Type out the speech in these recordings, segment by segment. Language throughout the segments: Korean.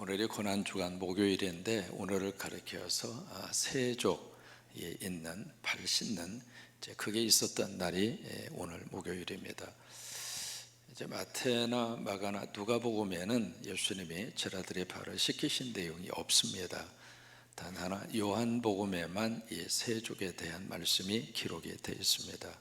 오늘이 고난주간 목요일인데 오늘을 가리켜서 세족에 있는 발 씻는 그게 있었던 날이 오늘 목요일입니다. 이제 마태나 마가나 누가복음에는 예수님이 제자들의 발을 씻기신 내용이 없습니다. 단 하나 요한복음에만 이 세족에 대한 말씀이 기록이 되어 있습니다.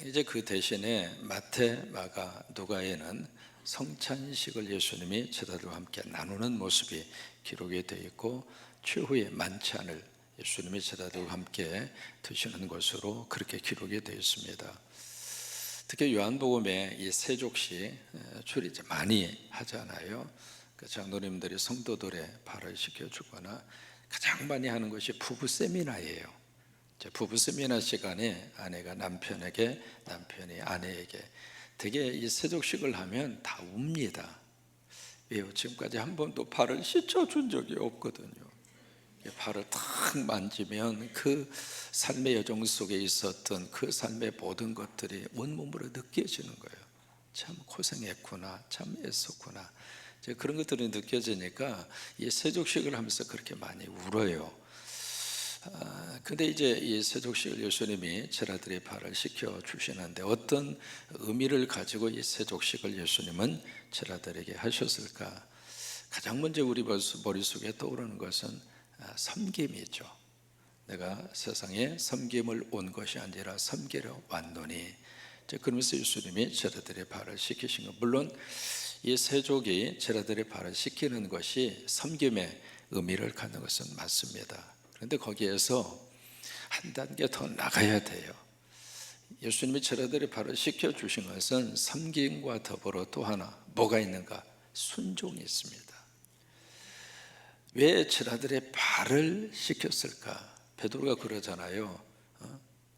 이제 그 대신에 마태, 마가, 누가에는 성찬식을 예수님이 제자들과 함께 나누는 모습이 기록이 되어 있고 최후의 만찬을 예수님이 제자들과 함께 드시는 것으로 그렇게 기록이 되어 있습니다. 특히 요한복음에 이 세족시 줄이 많이 하잖아요. 그 장로님들이 성도들의 발을 씻겨주거나 가장 많이 하는 것이 부부 세미나예요. 부부 세미나 시간에 아내가 남편에게, 남편이 아내에게 되게 이 세족식을 하면 다 웁니다. 왜요? 지금까지 한 번도 발을 씻어준 적이 없거든요. 발을 탁 만지면 그 삶의 여정 속에 있었던 그 삶의 모든 것들이 온몸으로 느껴지는 거예요. 참 고생했구나, 참 애썼구나. 그런 것들이 느껴지니까 이 세족식을 하면서 그렇게 많이 울어요. 근데 이제 이 세족식을 예수님이 제자들의 발을 씻겨 주시는데 어떤 의미를 가지고 이 세족식을 예수님은 제자들에게 하셨을까? 가장 먼저 우리 머릿속에 떠오르는 것은 섬김이죠. 내가 세상에 섬김을 온 것이 아니라 섬기러 왔노니. 그러면서 예수님이 제자들의 발을 씻기신 것. 물론 이 세족이 제자들의 발을 씻기는 것이 섬김의 의미를 갖는 것은 맞습니다. 그런데 거기에서 한 단계 더 나가야 돼요. 예수님이 제자들의 발을 씻겨주신 것은 섬김과 더불어 또 하나 뭐가 있는가? 순종이 있습니다. 왜 제자들의 발을 씻겼을까? 베드로가 그러잖아요.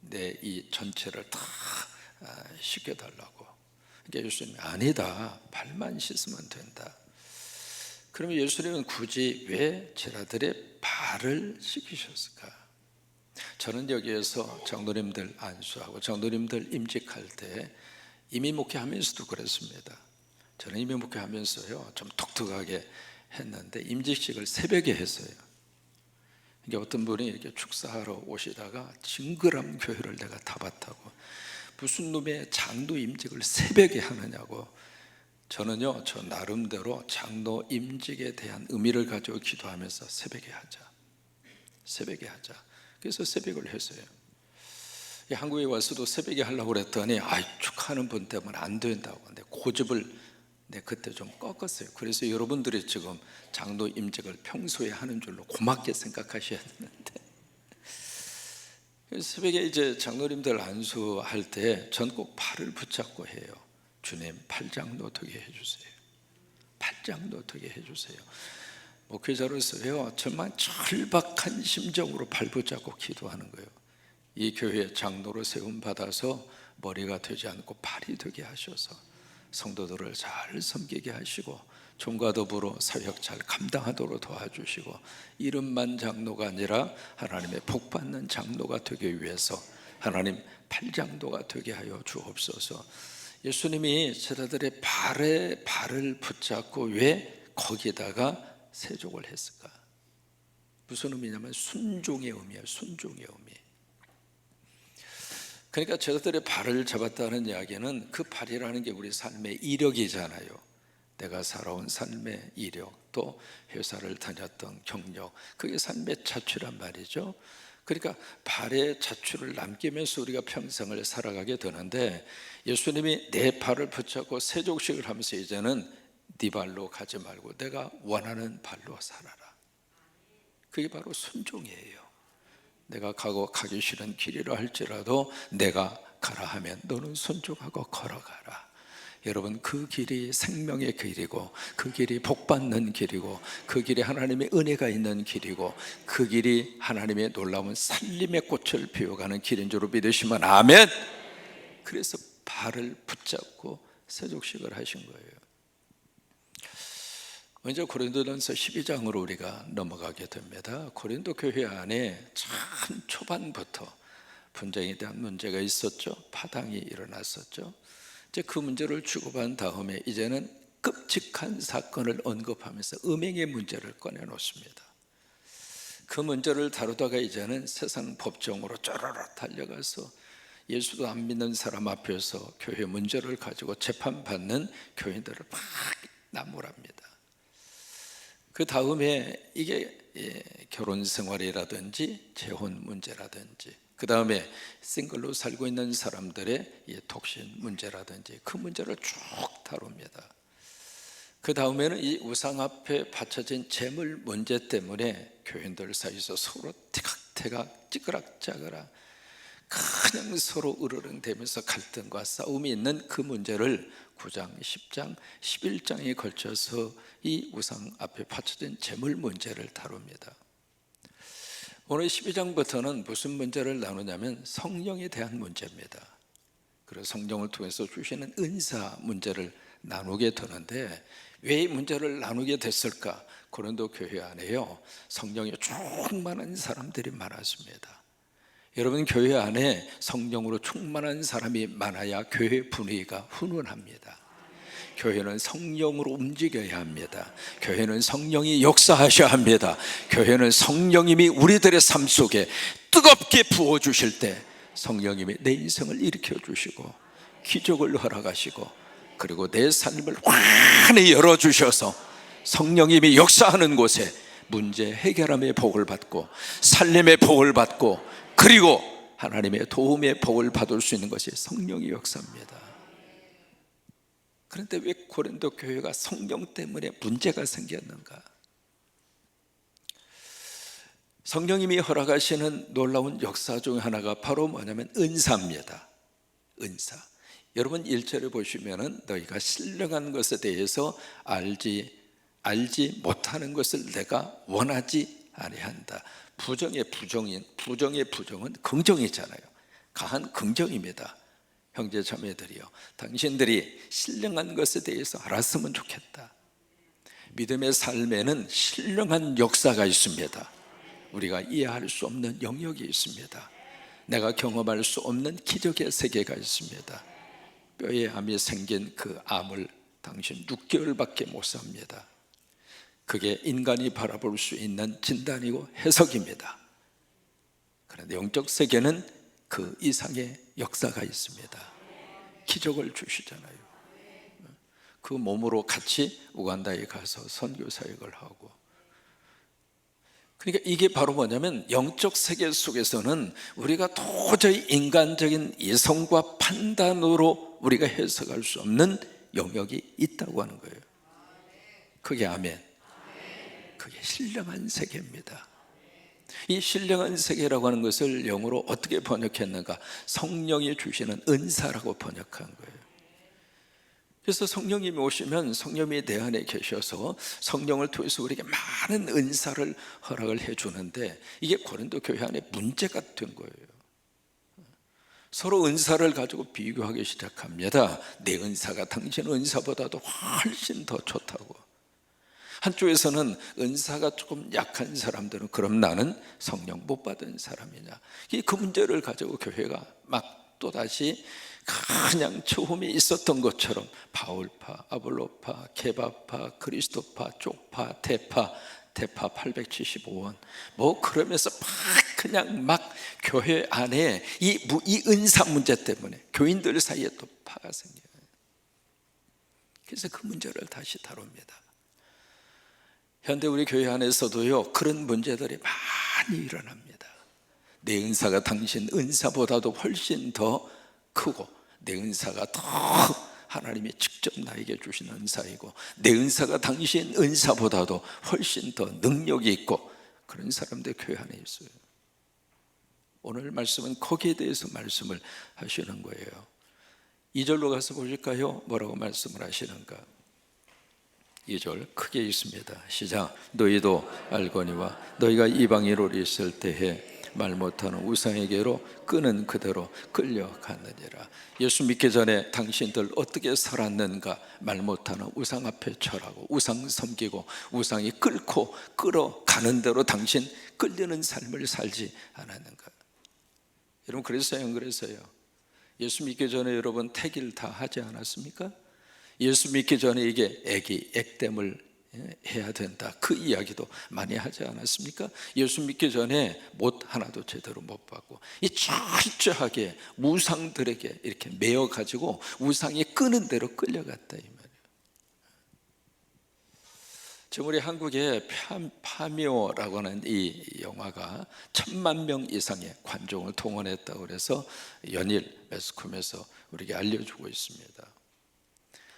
내 이 전체를 다 씻겨달라고. 그러니까 예수님이 아니다, 발만 씻으면 된다. 그러면 예수님은 굳이 왜 제자들의 발을 씻기셨을까? 저는 여기에서 장로님들 안수하고 장로님들 임직할 때 임의 목회하면서도 그랬습니다. 저는 임의 목회하면서요 좀 독특하게 했는데 임직식을 새벽에 했어요. 이게 어떤 분이 이렇게 축사하러 오시다가 징그람 교회를 내가 다 봤다고, 무슨 놈의 장로 임직을 새벽에 하느냐고. 저는요 저 나름대로 장로 임직에 대한 의미를 가지고 기도하면서 새벽에 하자, 새벽에 하자. 그래서 새벽을 했어요. 한국에 와서도 새벽에 하려고 그랬더니 축하하는 분 때문에 안 된다고. 근데 고집을 그때 좀 꺾었어요. 그래서 여러분들이 지금 장로 임직을 평소에 하는 줄로 고맙게 생각하셔야 되는데, 그래서 새벽에 이제 장로님들 안수할 때 전 꼭 발을 붙잡고 해요. 주님 팔장로 되게 해주세요. 팔장로 되게 해주세요. 목회자로서요 정말 절박한 심정으로 발 붙잡고 기도하는 거예요. 이 교회에 장로로 세움 받아서 머리가 되지 않고 발이 되게 하셔서 성도들을 잘 섬기게 하시고 종과 더불어 사역 잘 감당하도록 도와주시고 이름만 장로가 아니라 하나님의 복받는 장로가 되기 위해서 하나님 팔장로가 되게 하여 주옵소서. 예수님이 제자들의 발을 붙잡고 왜 거기다가 세족을 했을까? 무슨 의미냐면 순종의 의미예요. 순종의 의미. 그러니까 제자들의 발을 잡았다는 이야기는 그 발이라는 게 우리 삶의 이력이잖아요. 내가 살아온 삶의 이력, 또 회사를 다녔던 경력, 그게 삶의 자취란 말이죠. 그러니까 발의 자취를 남기면서 우리가 평생을 살아가게 되는데, 예수님이 내 발을 붙잡고 세족식을 하면서 이제는 네 발로 가지 말고 내가 원하는 발로 살아라. 그게 바로 순종이에요. 내가 가기 싫은 길이라 할지라도 내가 가라 하면 너는 순종하고 걸어가라. 여러분, 그 길이 생명의 길이고 그 길이 복받는 길이고 그 길이 하나님의 은혜가 있는 길이고 그 길이 하나님의 놀라운 살림의 꽃을 피워가는 길인 줄 믿으시면 아멘. 그래서 발을 붙잡고 세족식을 하신 거예요. 먼저 고린도전서 12장으로 우리가 넘어가게 됩니다. 고린도 교회 안에 참 초반부터 분쟁에 대한 문제가 있었죠. 파당이 일어났었죠. 이제 그 문제를 주고받은 다음에 이제는 끔찍한 사건을 언급하면서 음행의 문제를 꺼내놓습니다. 그 문제를 다루다가 이제는 세상 법정으로 쪼르르 달려가서 예수도 안 믿는 사람 앞에서 교회 문제를 가지고 재판받는 교인들을 막 나무랍니다. 그 다음에 이게 결혼 생활이라든지 재혼 문제라든지, 그 다음에 싱글로 살고 있는 사람들의 독신 문제라든지 그 문제를 쭉 다룹니다. 그 다음에는 이 우상 앞에 바쳐진 재물 문제 때문에 교인들 사이에서 서로 티각태각 찌그락짜그락 그냥 서로 으르렁대면서 갈등과 싸움이 있는 그 문제를 9장, 10장, 11장에 걸쳐서 이 우상 앞에 바쳐진 재물 문제를 다룹니다. 오늘 12장부터는 무슨 문제를 나누냐면 성령에 대한 문제입니다. 그래서 성령을 통해서 주시는 은사 문제를 나누게 되는데, 왜 이 문제를 나누게 됐을까? 고린도 교회 안에요, 성령이 충만한 사람들이 많았습니다. 여러분, 교회 안에 성령으로 충만한 사람이 많아야 교회 분위기가 훈훈합니다. 교회는 성령으로 움직여야 합니다. 교회는 성령이 역사하셔야 합니다. 교회는 성령님이 우리들의 삶 속에 뜨겁게 부어주실 때 성령님이 내 인생을 일으켜 주시고 기적을 허락하시고, 그리고 내 삶을 환히 열어주셔서 성령님이 역사하는 곳에 문제 해결함의 복을 받고 살림의 복을 받고, 그리고 하나님의 도움의 복을 받을 수 있는 것이 성령의 역사입니다. 그런데 왜 고린도 교회가 성령 때문에 문제가 생겼는가? 성령님이 허락하시는 놀라운 역사 중 하나가 바로 뭐냐면 은사입니다. 은사. 여러분 1절에 보시면은 너희가 신령한 것에 대해서 알지 못하는 것을 내가 원하지 아니한다. 부정의 부정은 긍정이잖아요. 강한 긍정입니다. 형제 자매들이요, 당신들이 신령한 것에 대해서 알았으면 좋겠다. 믿음의 삶에는 신령한 역사가 있습니다. 우리가 이해할 수 없는 영역이 있습니다. 내가 경험할 수 없는 기적의 세계가 있습니다. 뼈에 암이 생긴 그 암을 당신 6개월밖에 못 삽니다. 그게 인간이 바라볼 수 있는 진단이고 해석입니다. 그런데 영적 세계는 그 이상의 역사가 있습니다. 기적을 주시잖아요. 그 몸으로 같이 우간다에 가서 선교 사역을 하고, 그러니까 이게 바로 뭐냐면 영적 세계 속에서는 우리가 도저히 인간적인 이성과 판단으로 우리가 해석할 수 없는 영역이 있다고 하는 거예요. 그게 아멘. 그게 신령한 세계입니다. 이 신령한 세계라고 하는 것을 영어로 어떻게 번역했는가? 성령이 주시는 은사라고 번역한 거예요. 그래서 성령님이 오시면 성령이 내 안에 계셔서 성령을 통해서 우리에게 많은 은사를 허락을 해주는데, 이게 고린도 교회 안에 문제가 된 거예요. 서로 은사를 가지고 비교하기 시작합니다. 내 은사가 당신 은사보다도 훨씬 더 좋다고. 한쪽에서는 은사가 조금 약한 사람들은 그럼 나는 성령 못 받은 사람이냐, 그 문제를 가지고 교회가 막 또다시 그냥 처음에 있었던 것처럼 바울파, 아볼로파, 게바파, 그리스도파, 쪽파, 대파 875원 뭐 그러면서 그냥 막 교회 안에 이 은사 문제 때문에 교인들 사이에 또 파가 생겨요. 그래서 그 문제를 다시 다룹니다. 현대 우리 교회 안에서도요, 그런 문제들이 많이 일어납니다. 내 은사가 당신 은사보다도 훨씬 더 크고, 내 은사가 더 하나님이 직접 나에게 주신 은사이고, 내 은사가 당신 은사보다도 훨씬 더 능력이 있고, 그런 사람들 교회 안에 있어요. 오늘 말씀은 거기에 대해서 말씀을 하시는 거예요. 2절로 가서 보실까요? 뭐라고 말씀을 하시는가? 2절 크게 있습니다. 시작. 너희도 알거니와 너희가 이방인으로 있을 때에 말 못하는 우상에게로 끄는 그대로 끌려갔느니라. 예수 믿기 전에 당신들 어떻게 살았는가? 말 못하는 우상 앞에 절하고 우상 섬기고 우상이 끌어가는 대로 당신 끌리는 삶을 살지 않았는가? 여러분, 그랬어요 안 그랬어요? 예수 믿기 전에 여러분 택일 다 하지 않았습니까? 예수 믿기 전에 이게 액땜을 해야 된다, 그 이야기도 많이 하지 않았습니까? 예수 믿기 전에 못 하나도 제대로 못 받고 이 철저하게 우상들에게 이렇게 매여 가지고 우상이 끄는 대로 끌려갔다 이 말이에요. 지금 우리 한국에 파묘라고 하는 이 영화가 1000만 명 이상의 관중을 동원했다고 그래서 연일 매스컴에서 우리에게 알려주고 있습니다.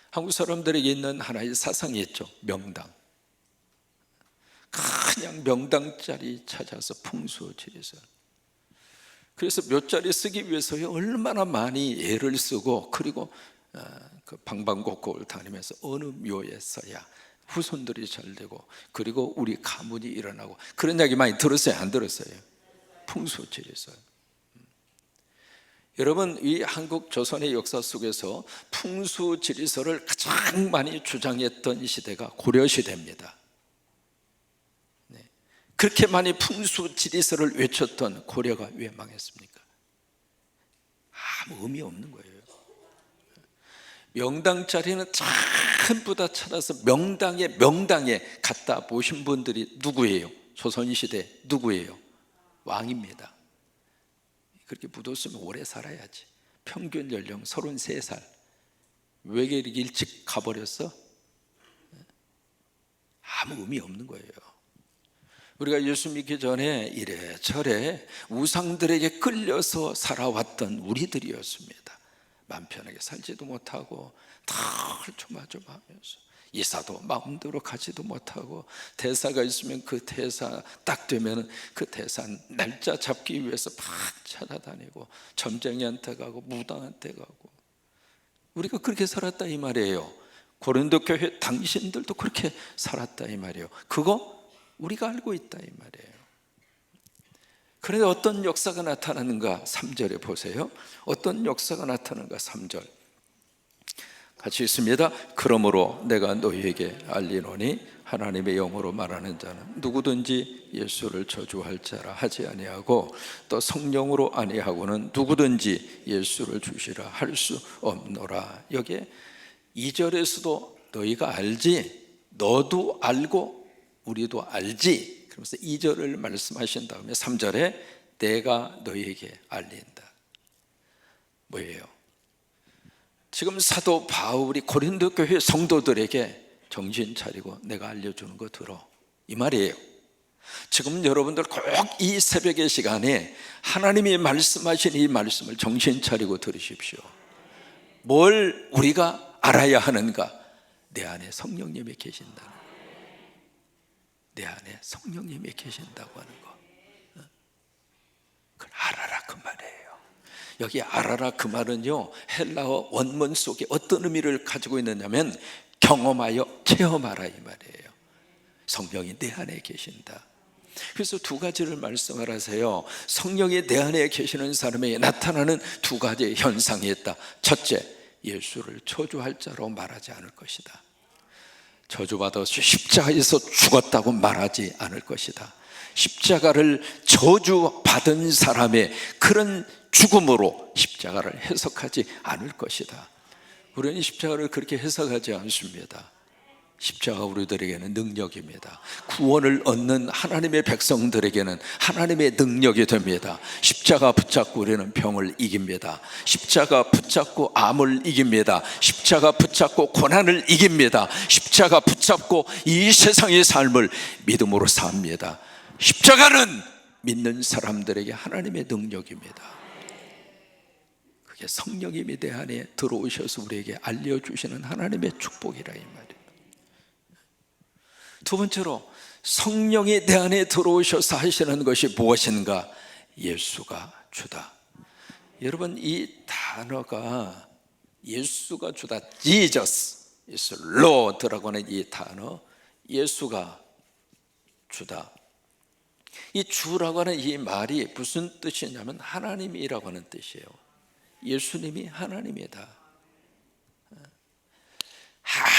한국 사람들에게 있는 하나의 사상이 있죠. 명당. 그냥 명당 자리 찾아서 풍수지리서, 그래서 몇 자리 쓰기 위해서 얼마나 많이 애를 쓰고, 그리고 그 방방곡곡을 다니면서 어느 묘에 써야 후손들이 잘 되고, 그리고 우리 가문이 일어나고, 그런 이야기 많이 들었어요? 안 들었어요? 풍수지리서. 여러분, 이 한국 조선의 역사 속에서 풍수지리서를 가장 많이 주장했던 시대가 고려시대입니다. 그렇게 많이 풍수지리서를 외쳤던 고려가 왜 망했습니까? 아무 의미 없는 거예요. 명당 자리는 전부 다 찾아서 명당에 갖다 보신 분들이 누구예요? 조선시대 누구예요? 왕입니다. 그렇게 묻었으면 오래 살아야지. 평균 연령 33살. 왜 이렇게 일찍 가버렸어? 아무 의미 없는 거예요. 우리가 예수 믿기 전에 이래저래 우상들에게 끌려서 살아왔던 우리들이었습니다. 마음 편하게 살지도 못하고 늘 조마조마하면서 이사도 마음대로 가지도 못하고, 대사가 있으면 그 대사 딱 되면 그 대사 날짜 잡기 위해서 막 찾아다니고, 점쟁이한테 가고 무당한테 가고, 우리가 그렇게 살았다 이 말이에요. 고린도 교회 당신들도 그렇게 살았다 이 말이에요. 그거 우리가 알고 있다 이 말이에요. 그런데 어떤 역사가 나타나는가? 3절에 보세요. 어떤 역사가 나타나는가? 3절 같이 있습니다. 그러므로 내가 너희에게 알리노니 하나님의 영으로 말하는 자는 누구든지 예수를 저주할 자라 하지 아니하고, 또 성령으로 아니하고는 누구든지 예수를 주시라 할 수 없노라. 여기에 2절에서도 너희가 알지, 너도 알고 우리도 알지, 그러면서 2절을 말씀하신 다음에 3절에 내가 너희에게 알린다. 뭐예요? 지금 사도 바울이 고린도 교회 성도들에게 정신 차리고 내가 알려주는 거 들어 이 말이에요. 지금 여러분들 꼭 이 새벽의 시간에 하나님이 말씀하신 이 말씀을 정신 차리고 들으십시오. 뭘 우리가 알아야 하는가? 내 안에 성령님이 계신다는 거. 내 안에 성령님이 계신다고 하는 거. 그걸 알아라 그 말이에요. 여기 알아라 그 말은요, 헬라어 원문 속에 어떤 의미를 가지고 있느냐면 경험하여 체험하라 이 말이에요. 성령이 내 안에 계신다. 그래서 두 가지를 말씀을 하세요. 성령이 내 안에 계시는 사람에게 나타나는 두 가지의 현상이 있다. 첫째, 예수를 저주할 자로 말하지 않을 것이다. 저주받아서 십자가에서 죽었다고 말하지 않을 것이다. 십자가를 저주받은 사람의 그런 죽음으로 십자가를 해석하지 않을 것이다. 우리는 십자가를 그렇게 해석하지 않습니다. 십자가 우리들에게는 능력입니다. 구원을 얻는 하나님의 백성들에게는 하나님의 능력이 됩니다. 십자가 붙잡고 우리는 병을 이깁니다. 십자가 붙잡고 암을 이깁니다. 십자가 붙잡고 고난을 이깁니다. 십자가 붙잡고 이 세상의 삶을 믿음으로 삽니다. 십자가는 믿는 사람들에게 하나님의 능력입니다. 그게 성령님이 내 안에 들어오셔서 우리에게 알려주시는 하나님의 축복이라 이 말이에요. 두 번째로, 성령이 내 안에 들어오셔서 하시는 것이 무엇인가? 예수가 주다. 여러분, 이 단어가 예수가 주다, Jesus is Lord라고 하는 이 단어, 예수가 주다, 이 주라고 하는 이 말이 무슨 뜻이냐면 하나님이라고 하는 뜻이에요. 예수님이 하나님이다.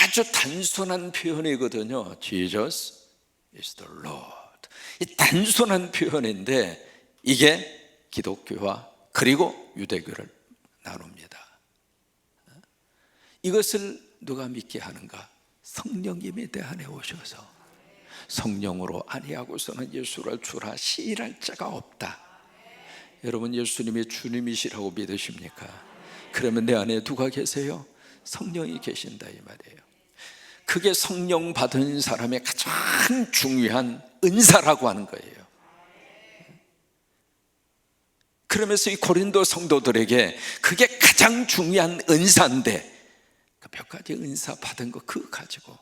아주 단순한 표현이거든요. Jesus is the Lord. 이 단순한 표현인데 이게 기독교와 그리고 유대교를 나눕니다. 이것을 누가 믿게 하는가? 성령님이 내 안에 오셔서. 성령으로 아니하고서는 예수를 주라 시인할 자가 없다. 여러분, 예수님이 주님이시라고 믿으십니까? 그러면 내 안에 누가 계세요? 성령이 계신다 이 말이에요. 그게 성령 받은 사람의 가장 중요한 은사라고 하는 거예요. 그러면서 이 고린도 성도들에게 그게 가장 중요한 은사인데, 그 몇 가지 은사 받은 거 그거 가지고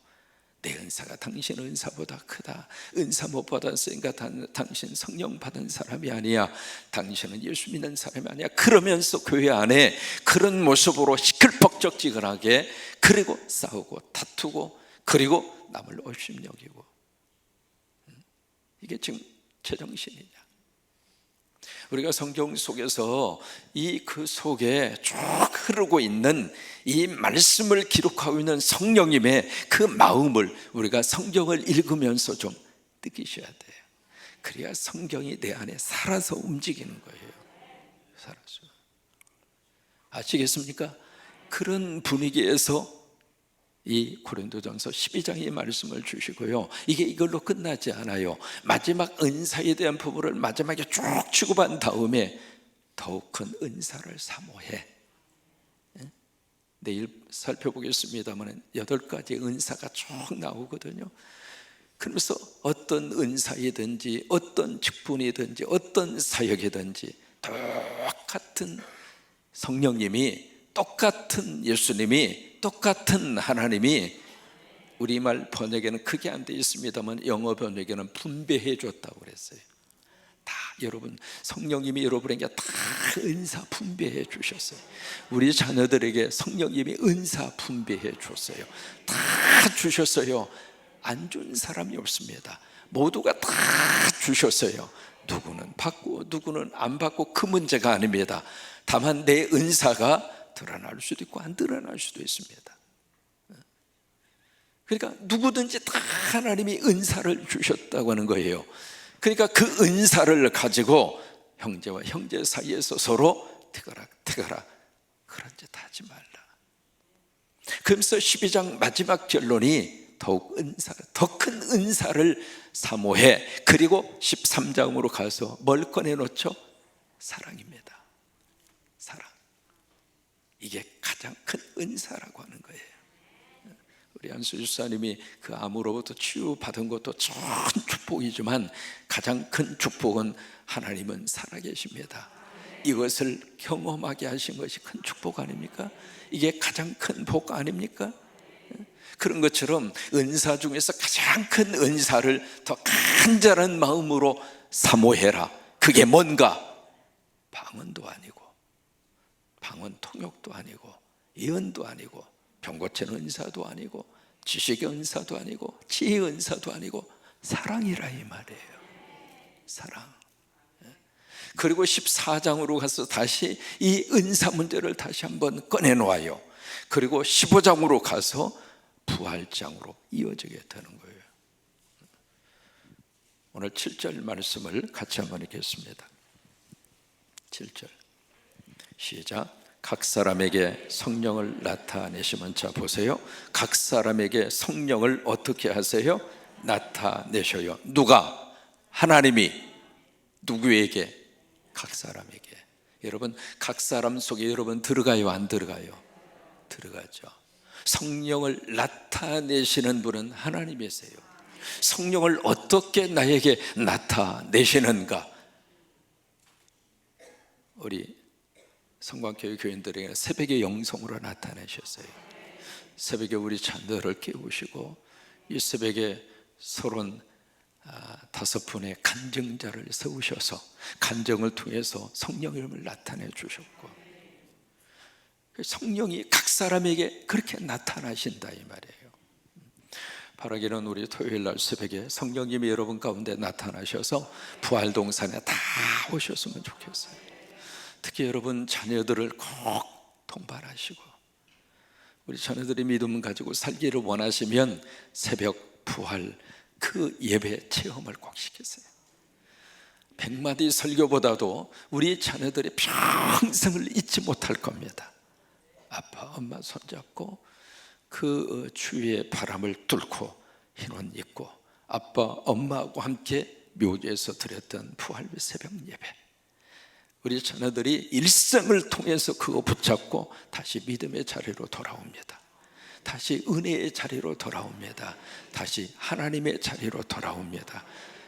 내 은사가 당신 은사보다 크다, 은사 못 받았으니까 당신 성령 받은 사람이 아니야, 당신은 예수 믿는 사람이 아니야, 그러면서 교회 안에 그런 모습으로 시끌벅적지근하게, 그리고 싸우고 다투고, 그리고 남을 업심여기고, 이게 지금 제정신이냐? 우리가 성경 속에서 그 속에 쭉 흐르고 있는 이 말씀을 기록하고 있는 성령님의 그 마음을 우리가 성경을 읽으면서 좀 느끼셔야 돼요. 그래야 성경이 내 안에 살아서 움직이는 거예요. 살아서. 아시겠습니까? 그런 분위기에서 이 고린도전서 12장의 말씀을 주시고요, 이게 이걸로 끝나지 않아요. 마지막 은사에 대한 부분을 마지막에 쭉 주고받은 다음에 더욱 큰 은사를 사모해. 내일 살펴보겠습니다만 8가지 은사가 쭉 나오거든요. 그러면서 어떤 은사이든지 어떤 직분이든지 어떤 사역이든지 똑같은 성령님이, 똑같은 예수님이, 똑같은 하나님이, 우리말 번역에는 크게 안 돼 있습니다만 영어 번역에는 분배해 줬다고 그랬어요. 다 여러분, 성령님이 여러분에게 다 은사 분배해 주셨어요. 우리 자녀들에게 성령님이 은사 분배해 줬어요. 다 주셨어요. 안 준 사람이 없습니다. 모두가 다 주셨어요. 누구는 받고 누구는 안 받고 그 문제가 아닙니다. 다만 내 은사가 드러날 수도 있고 안 드러날 수도 있습니다. 그러니까 누구든지 다 하나님이 은사를 주셨다고 하는 거예요. 그러니까 그 은사를 가지고 형제와 형제 사이에서 서로 티가라 그런 짓 하지 말라. 그러면서 12장 마지막 결론이 더욱 더 큰 은사를 사모해. 그리고 13장으로 가서 뭘 꺼내놓죠? 사랑입니다. 사랑. 이게 가장 큰 은사라고 하는 거예요. 우리 안수 집사님이 그 암으로부터 치유받은 것도 큰 축복이지만 가장 큰 축복은 하나님은 살아계십니다. 이것을 경험하게 하신 것이 큰 축복 아닙니까? 이게 가장 큰 복 아닙니까? 그런 것처럼 은사 중에서 가장 큰 은사를 더 간절한 마음으로 사모해라. 그게 뭔가? 방언도 아니고, 방언 통역도 아니고, 예언도 아니고, 병 고치는 은사도 아니고, 지식의 은사도 아니고, 지혜의 은사도 아니고, 사랑이라 이 말이에요. 사랑. 그리고 14장으로 가서 다시 이 은사 문제를 다시 한번 꺼내놓아요. 그리고 15장으로 가서 부활장으로 이어지게 되는 거예요. 오늘 7절 말씀을 같이 한번 읽겠습니다. 7절 시작. 각 사람에게 성령을 나타내시면, 자 보세요. 각 사람에게 성령을 어떻게 하세요? 나타내셔요. 누가? 하나님이. 누구에게? 각 사람에게. 여러분, 각 사람 속에 여러분 들어가요, 안 들어가요? 들어가죠. 성령을 나타내시는 분은 하나님이세요. 성령을 어떻게 나에게 나타내시는가? 우리 성광교회 교인들에게 새벽에 영성으로 나타내셨어요. 새벽에 우리 자녀를 깨우시고, 이 새벽에 35분의 간증자를 세우셔서 간증을 통해서 성령을 나타내 주셨고, 성령이 각 사람에게 그렇게 나타나신다 이 말이에요. 바라기는 우리 토요일날 새벽에 성령님이 여러분 가운데 나타나셔서 부활동산에 다 오셨으면 좋겠어요. 특히 여러분 자녀들을 꼭 통발하시고, 우리 자녀들이 믿음을 가지고 살기를 원하시면 새벽 부활 그 예배 체험을 꼭 시키세요. 100마디 설교보다도 우리 자녀들이 평생을 잊지 못할 겁니다. 아빠 엄마 손잡고 그 추위의 바람을 뚫고 흰 옷 입고 아빠 엄마하고 함께 묘지에서 드렸던 부활 새벽 예배, 우리 자녀들이 일생을 통해서 그거 붙잡고 다시 믿음의 자리로 돌아옵니다. 다시 은혜의 자리로 돌아옵니다. 다시 하나님의 자리로 돌아옵니다.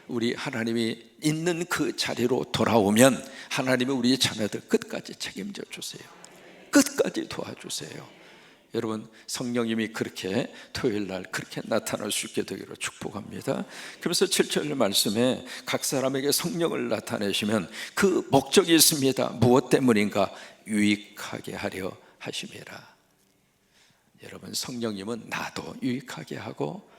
우리 하나님이 있는 그 자리로 돌아오면 하나님이 우리 자녀들 끝까지 책임져 주세요. 끝까지 도와주세요. 여러분, 성령님이 그렇게 토요일날 그렇게 나타날 수 있게 되기로 축복합니다. 그래서 7절 말씀에 각 사람에게 성령을 나타내시면 그 목적이 있습니다. 무엇 때문인가? 유익하게 하려 하심이라. 여러분, 성령님은 나도 유익하게 하고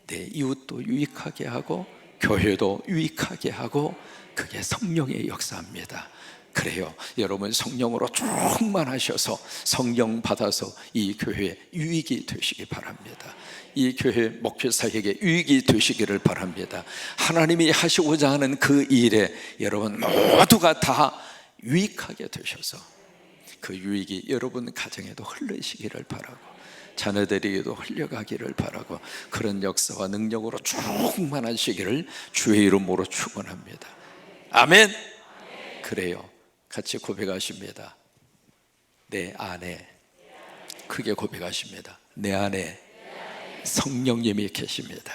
내 이웃도 유익하게 하고 교회도 유익하게 하고, 그게 성령의 역사입니다. 그래요, 여러분 성령으로 충만하셔서 성령 받아서 이 교회에 유익이 되시기 바랍니다. 이 교회 목회사에게 유익이 되시기를 바랍니다. 하나님이 하시고자 하는 그 일에 여러분 모두가 다 유익하게 되셔서 그 유익이 여러분 가정에도 흘러시기를 바라고, 자녀들에게도 흘려가기를 바라고, 그런 역사와 능력으로 충만하시기를 주의 이름으로 축원합니다. 아멘. 그래요, 같이 고백하십니다. 내 안에, 크게 고백하십니다. 내 안에 성령님이 계십니다.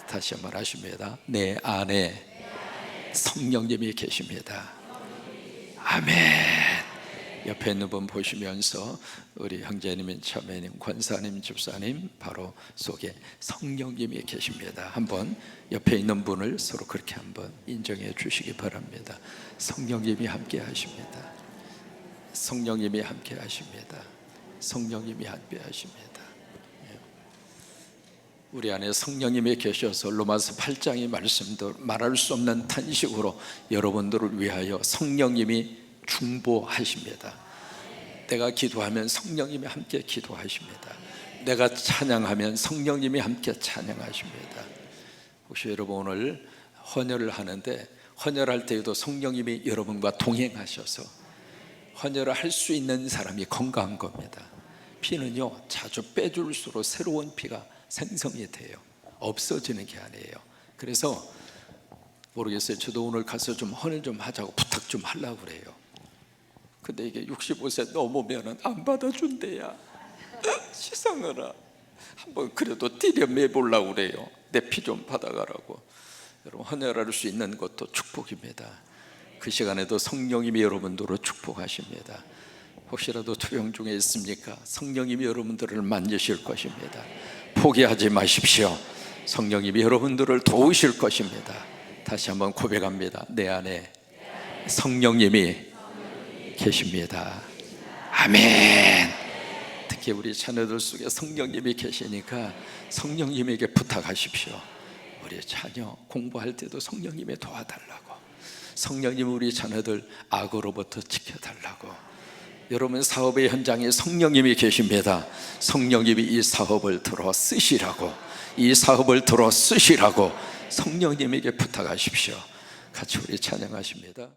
다시 한번 하십니다. 내 안에 성령님이 계십니다. 아멘. 옆에 있는 분 보시면서 우리 형제님, 자매님, 권사님, 집사님 바로 속에 성령님이 계십니다. 한번 옆에 있는 분을 서로 그렇게 한번 인정해 주시기 바랍니다. 성령님이 함께 하십니다. 성령님이 함께 하십니다. 성령님이 함께 하십니다. 우리 안에 성령님이 계셔서 로마서 8장의 말씀도 말할 수 없는 탄식으로 여러분들을 위하여 성령님이 중보하십니다. 내가 기도하면 성령님이 함께 기도하십니다. 내가 찬양하면 성령님이 함께 찬양하십니다. 혹시 여러분 오늘 헌혈을 하는데 헌혈할 때에도 성령님이 여러분과 동행하셔서 헌혈을 할 수 있는 사람이 건강한 겁니다. 피는요 자주 빼줄수록 새로운 피가 생성이 돼요. 없어지는 게 아니에요. 그래서 모르겠어요. 저도 오늘 가서 좀 헌혈 좀 하자고 부탁 좀 하려고 그래요. 근데 이게 65세 넘으면 안 받아준대야. 시상하라. 한번 그래도 디렴해 보려고 그래요. 내 피 좀 받아가라고. 여러분 헌혈할 수 있는 것도 축복입니다. 그 시간에도 성령님이 여러분들을 축복하십니다. 혹시라도 투병 중에 있습니까? 성령님이 여러분들을 만지실 것입니다. 포기하지 마십시오. 성령님이 여러분들을 도우실 것입니다. 다시 한번 고백합니다. 내 안에 성령님이 계십니다. 아멘. 특히 우리 자녀들 속에 성령님이 계시니까 성령님에게 부탁하십시오. 우리 자녀 공부할 때도 성령님이 도와달라고, 성령님 우리 자녀들 악으로부터 지켜달라고. 여러분 사업의 현장에 성령님이 계십니다. 성령님이 이 사업을 들어 쓰시라고, 이 사업을 들어 쓰시라고 성령님에게 부탁하십시오. 같이 우리 찬양하십니다.